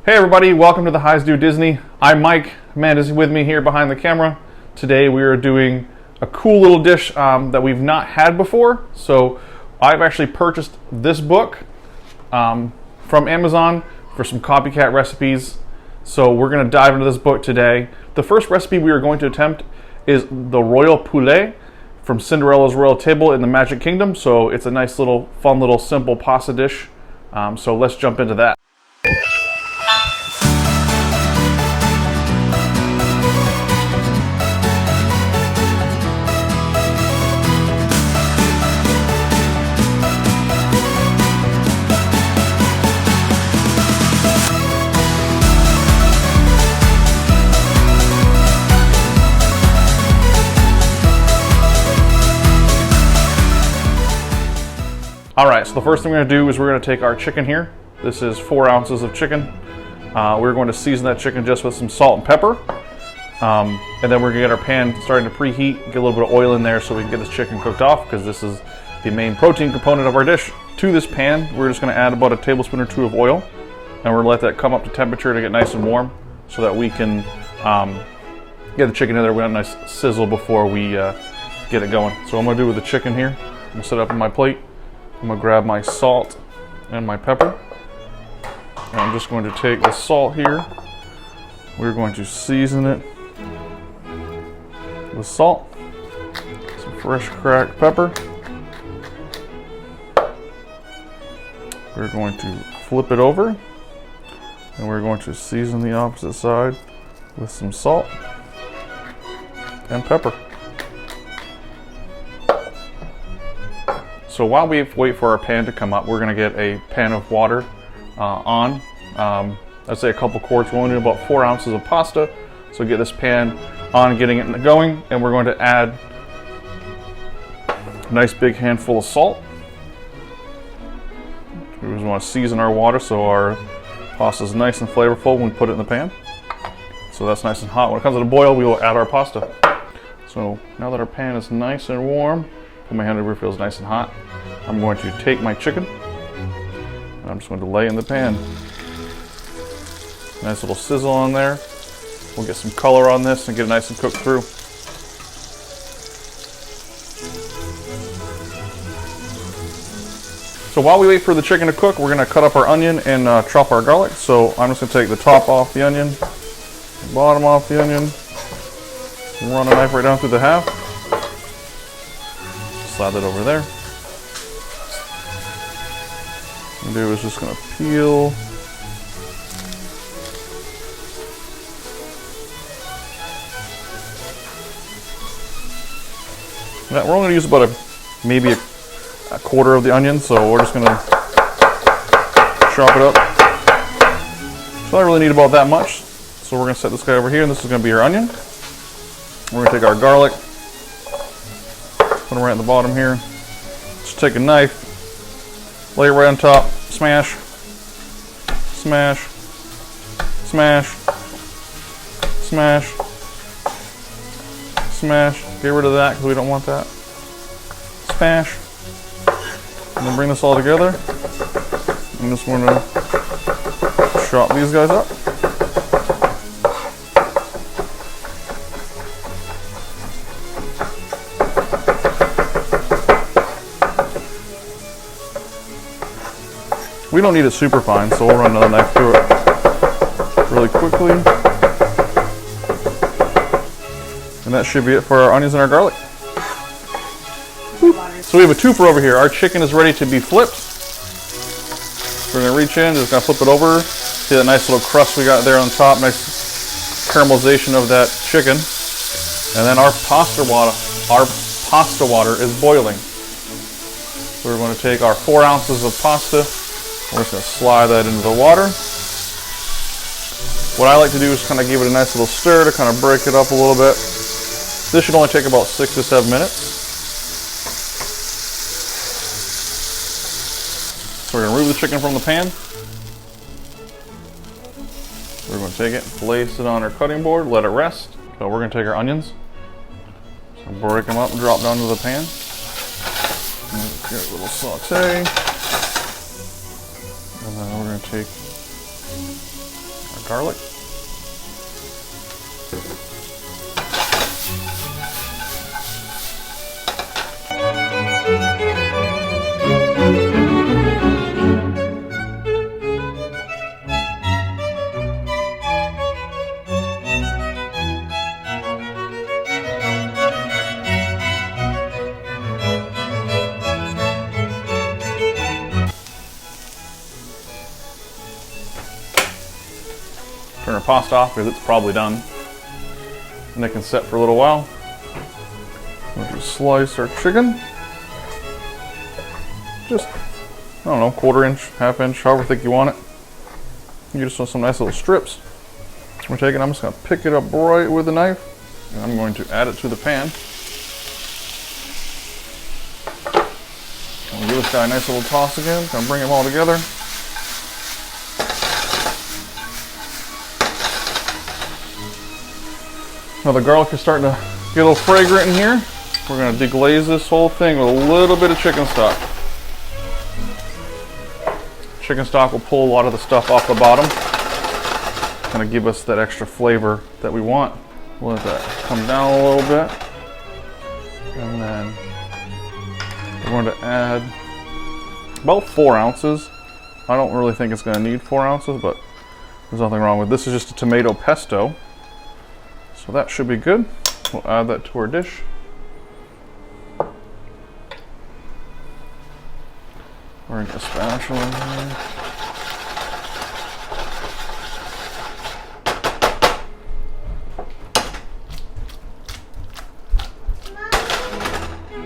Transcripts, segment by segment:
Hey everybody, welcome to the Highs Do Disney. I'm Mike. Amanda's with me here behind the camera. Today we are doing a cool little dish that we've not had before. So I've actually purchased this book from Amazon for some copycat recipes. So we're going to dive into this book today. The first recipe we are going to attempt is the Royal Poulet from Cinderella's Royal Table in the Magic Kingdom. So it's a nice little, fun little, simple pasta dish. So let's jump into that. Alright, so the first thing we're going to do is we're going to take our chicken here. This is 4 ounces of chicken. We're going to season that chicken just with some salt and pepper. And then we're going to get our pan starting to preheat, get a little bit of oil in there so we can get this chicken cooked off, because this is the main protein component of our dish. To this pan, we're just going to add about a tablespoon or 2 of oil. And we're going to let that come up to temperature to get nice and warm so that we can get the chicken in there with a nice sizzle before we get it going. So what I'm going to do with the chicken here, I'm going to set it up on my plate. I'm going to grab my salt and my pepper. And I'm just going to take the salt here. We're going to season it with salt, some fresh cracked pepper. We're going to flip it over. And we're going to season the opposite side with some salt and pepper. So while we wait for our pan to come up, we're going to get a pan of water on. I'd say a couple quarts. We're only doing about 4 ounces of pasta. So get this pan on, getting it going, and we're going to add a nice big handful of salt. We just want to season our water so our pasta is nice and flavorful when we put it in the pan. So that's nice and hot. When it comes to the boil, we will add our pasta. So now that our pan is nice and warm, put my hand over, it feels nice and hot. I'm going to take my chicken and I'm just going to lay in the pan. Nice little sizzle on there. We'll get some color on this and get it nice and cooked through. So while we wait for the chicken to cook, we're going to cut up our onion and chop our garlic. So I'm just going to take the top off the onion, the bottom off the onion, and run a knife right down through the half. Slide that over there. What I'm gonna do is just gonna peel. Now, we're only gonna use about maybe a quarter of the onion, so we're just gonna chop it up. So I don't really need about that much. So we're gonna set this guy over here, and this is gonna be our onion. We're gonna take our garlic. Put them right at the bottom here. Just take a knife, lay it right on top, smash, smash, smash, smash, smash. Get rid of that because we don't want that. Smash. And then bring this all together. I'm just going to chop these guys up. We don't need it super fine, so we'll run another knife through it really quickly. And that should be it for our onions and our garlic. So we have a twofer over here. Our chicken is ready to be flipped. We're going to reach in, just going to flip it over. See that nice little crust we got there on top, nice caramelization of that chicken. And then our pasta water is boiling. So we're going to take our 4 ounces of pasta. We're just going to slide that into the water. What I like to do is kind of give it a nice little stir to kind of break it up a little bit. This should only take about 6 to 7 minutes. So we're going to remove the chicken from the pan. We're going to take it, place it on our cutting board, let it rest. So we're going to take our onions, so break them up and drop down to the pan. Get a little saute. And then we're going to take garlic. Turn our pasta off because it's probably done. And it can set for a little while. We'll just slice our chicken. Just, I don't know, 1/4 inch, 1/2 inch, however thick you want it. You just want some nice little strips. I'm just going to pick it up right with a knife. And I'm going to add it to the pan. I'll give this guy a nice little toss again. Gonna bring them all together. Now the garlic is starting to get a little fragrant in here. We're going to deglaze this whole thing with a little bit of chicken stock. Chicken stock will pull a lot of the stuff off the bottom. Kind of give us that extra flavor that we want. We'll let that come down a little bit. And then we're going to add about 4 ounces. I don't really think it's going to need 4 ounces, but there's nothing wrong with this. This is just a tomato pesto. So that should be good. We'll add that to our dish. We're going to get a spatula in here.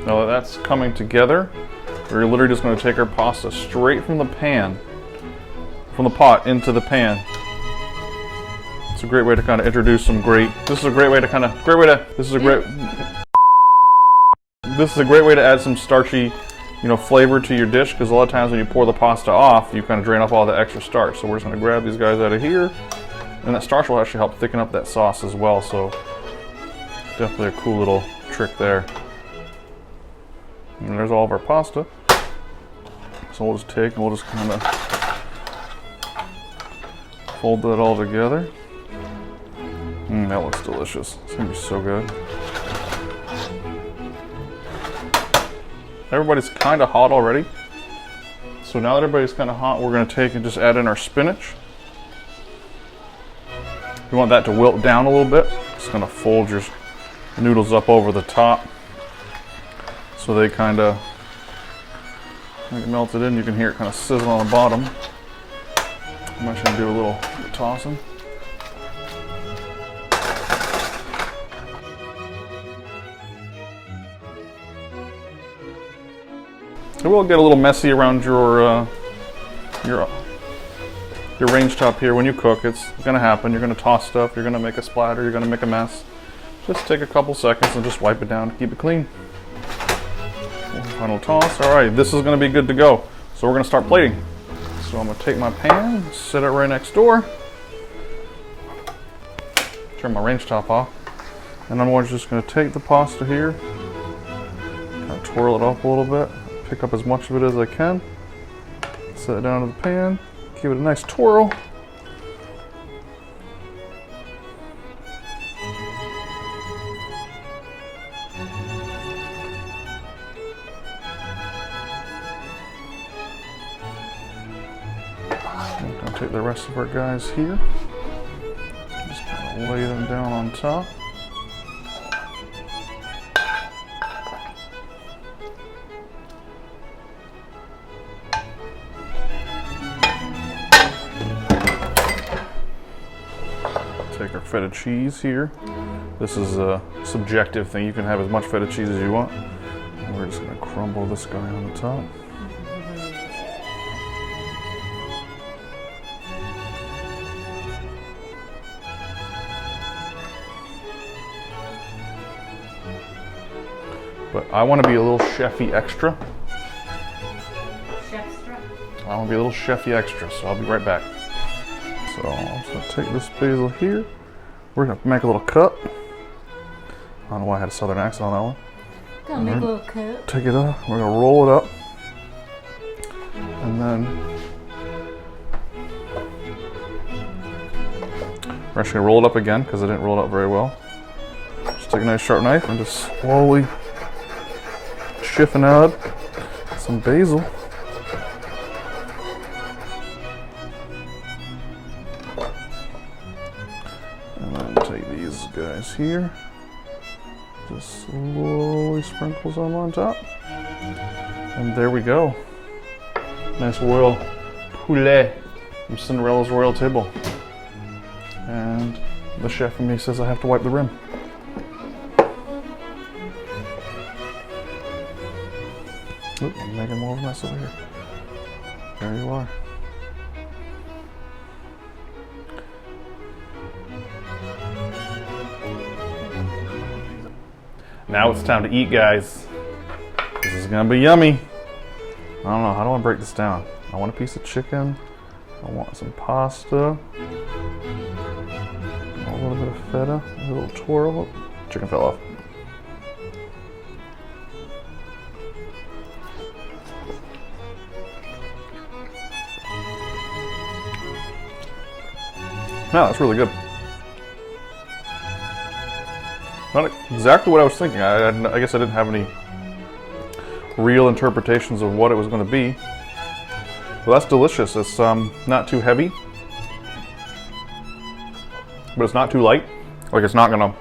Now that that's coming together, we're literally just going to take our pasta straight from the pan, from the pot into the pan. It's a great way to kind of introduce some this is a great way to add some starchy, flavor to your dish, because a lot of times when you pour the pasta off, you kind of drain off all the extra starch. So we're just going to grab these guys out of here, and that starch will actually help thicken up that sauce as well. So definitely a cool little trick there. And there's all of our pasta. So we'll just take and we'll just kind of fold that all together. That looks delicious. It's gonna be so good. Everybody's kind of hot already. So now that everybody's kind of hot, we're gonna take and just add in our spinach. You want that to wilt down a little bit. Just gonna fold your noodles up over the top, so they kind of melt it in. You can hear it kind of sizzle on the bottom. I'm actually gonna do a little tossing. It will get a little messy around your range top here when you cook. It's gonna happen. You're gonna toss stuff. You're gonna make a splatter. You're gonna make a mess. Just take a couple seconds and just wipe it down to keep it clean. Final toss. All right, this is gonna be good to go. So we're gonna start plating. So I'm gonna take my pan, set it right next door, turn my range top off, and I'm just gonna take the pasta here, kind of twirl it up a little bit, pick up as much of it as I can, set it down to the pan, give it a nice twirl. I'm going to take the rest of our guys here, just kind of lay them down on top. Take our feta cheese here. This is a subjective thing. You can have as much feta cheese as you want. And we're just going to crumble this guy on the top. But I want to be a little chefy extra. Chefstra? I want to be a little chefy extra, so I'll be right back. So I'm just going to take this basil here. We're going to make a little cup. I don't know why I had a southern accent on that one. Gonna make a little cup. Take it up. We're going to roll it up. And then We're actually gonna roll it up again because I didn't roll it up very well. Just take a nice sharp knife and just slowly chiffonade some basil. And then take these guys here. Just slowly sprinkle some on top. And there we go. Nice royal poulet from Cinderella's royal table. And the chef in me says I have to wipe the rim. Oop, I'm making more of a mess over here. There you are. Now it's time to eat, guys. This is gonna be yummy. I don't know, how do I break this down? I want a piece of chicken. I want some pasta. A little bit of feta, a little twirl. Chicken fell off. No, that's really good. Not exactly what I was thinking. I guess I didn't have any real interpretations of what it was going to be. Well, that's delicious. It's not too heavy, but it's not too light. Like it's not gonna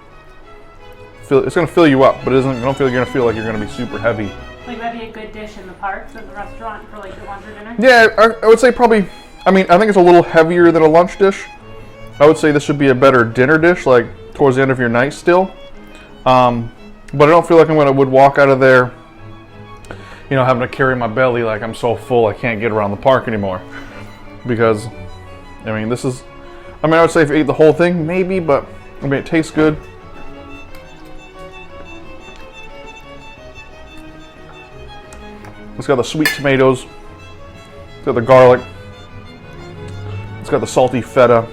fill. It's gonna fill you up, but it isn't. I don't feel like you're gonna feel like you're gonna be super heavy. Like that'd be a good dish in the parks at the restaurant for like your lunch or dinner. Yeah, I would say probably. I mean, I think it's a little heavier than a lunch dish. I would say this should be a better dinner dish, like towards the end of your night still. But I don't feel like would walk out of there, you know, having to carry my belly like I'm so full I can't get around the park anymore. Because, I mean, this is, I mean, I would say if you ate the whole thing, maybe, but, I mean, it tastes good. It's got the sweet tomatoes, it's got the garlic, it's got the salty feta,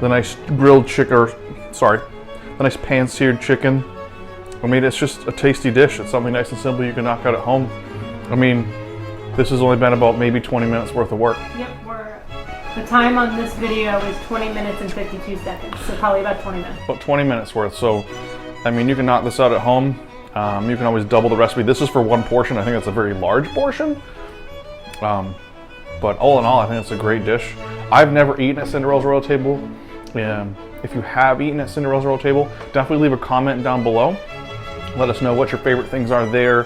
the nice grilled chicken, the nice pan-seared chicken. I mean, it's just a tasty dish. It's something nice and simple you can knock out at home. I mean, this has only been about maybe 20 minutes worth of work. Yep, the time on this video is 20 minutes and 52 seconds, so probably about 20 minutes. About 20 minutes worth, so, I mean, you can knock this out at home. You can always double the recipe. This is for one portion. I think it's a very large portion. But all in all, I think it's a great dish. I've never eaten at Cinderella's Royal Table. If you have eaten at Cinderella's Royal Table, definitely leave a comment down below. Let us know what your favorite things are there,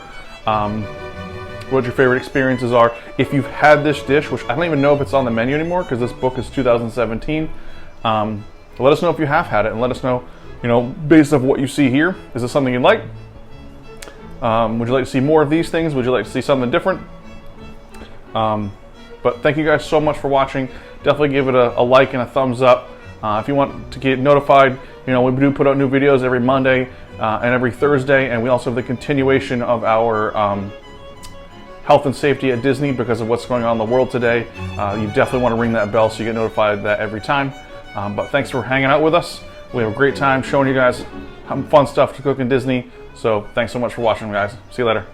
what your favorite experiences are. If you've had this dish, which I don't even know if it's on the menu anymore because this book is 2017, let us know if you have had it and let us know, you know, based off what you see here, is this something you'd like? Would you like to see more of these things? Would you like to see something different? But thank you guys so much for watching. Definitely give it a like and a thumbs up. If you want to get notified, you know, we do put out new videos every Monday and every Thursday, and we also have the continuation of our health and safety at Disney because of what's going on in the world today. You definitely want to ring that bell so you get notified that every time. But thanks for hanging out with us. We have a great time showing you guys fun stuff to cook in Disney. So thanks so much for watching, guys. See you later.